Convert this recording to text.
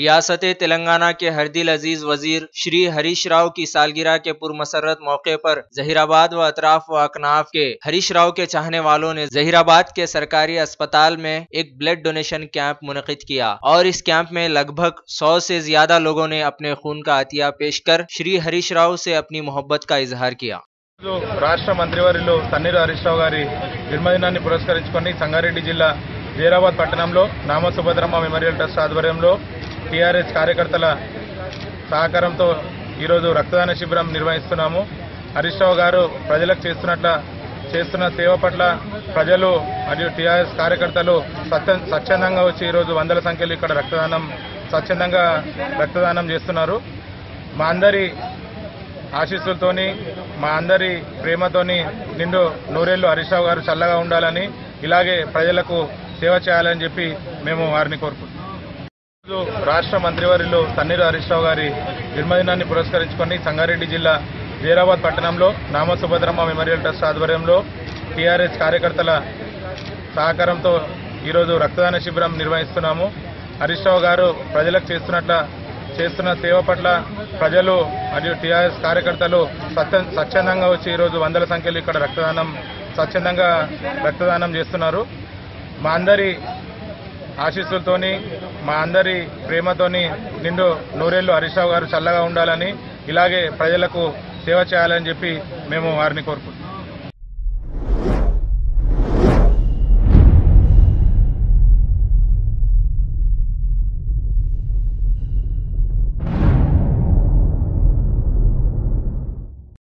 रियासत तेलंगाना के हरदिल अजीज वजीर श्री हरीश राव की सालगिरह के पुरमसरत मौके पर जहीराबाद व अतराफ व अकनाफ के हरीश राव के चाहने वालों ने जहीराबाद के सरकारी अस्पताल में एक ब्लड डोनेशन कैंप मुनक़िद किया और इस कैंप में लगभग 100 से ज्यादा लोगों ने अपने खून का अतिया पेश कर श्री हरीश राव से अपनी मोहब्बत का इजहार किया। రాష్ట్ర మంత్రివర్యులు తన్నీరు హరీష్ రావు గారి జన్మదినాన్ని పురస్కరించుకొని సంగారెడ్డి జిల్లా జైరాబాద్ పట్టణంలో నామ సుభద్రమ్మ మెమోరియల్ ట్రస్ట్ ఆధ్వర్యంలో టీఆర్ఎస్ కార్యకర్తల సహకారంతో ఈరోజు రక్తదాన శిబిరం నిర్వహిస్తున్నాము. హరీష్ రావు గారు ప్రజలకు చేస్తున్న సేవ పట్ల ప్రజలు మరియు టీఆర్ఎస్ కార్యకర్తలు స్వచ్ఛందంగా వచ్చి ఈరోజు వందల సంఖ్యలో ఇక్కడ స్వచ్ఛందంగా రక్తదానం చేస్తున్నారు. మా అందరి ఆశీస్సులతోని మా అందరి ప్రేమతోని నిండు నూరేళ్లు హరీష్ రావు గారు చల్లగా ఉండాలని ఇలాగే ప్రజలకు సేవ చేయాలని చెప్పి మేము వారిని కోరుకుంటున్నాం. రాష్ట్ర మంత్రివర్యులు తన్నీరు హరీష్ రావు గారి జన్మదినాన్ని పురస్కరించుకొని సంగారెడ్డి జిల్లా జైరాబాద్ పట్టణంలో నామ సుభద్రమ్మ మెమోరియల్ ట్రస్ట్ ఆధ్వర్యంలో టీఆర్ఎస్ కార్యకర్తల సహకారంతో ఈరోజు రక్తదాన శిబిరం నిర్వహిస్తున్నాము. హరీష్ రావు గారు ప్రజలకు చేస్తున్న సేవ పట్ల ప్రజలు మరియు టీఆర్ఎస్ కార్యకర్తలు స్వచ్ఛందంగా వచ్చి ఈరోజు వందల సంఖ్యలో ఇక్కడ స్వచ్ఛందంగా రక్తదానం చేస్తున్నారు. మా అందరి ఆశీస్సులతోని మా అందరి ప్రేమతోని నిండు నూరేళ్లు హరీష్ రావు గారు చల్లగా ఉండాలని ఇలాగే ప్రజలకు సేవ చేయాలని చెప్పి మేము వారిని కోరుకుంటున్నాం.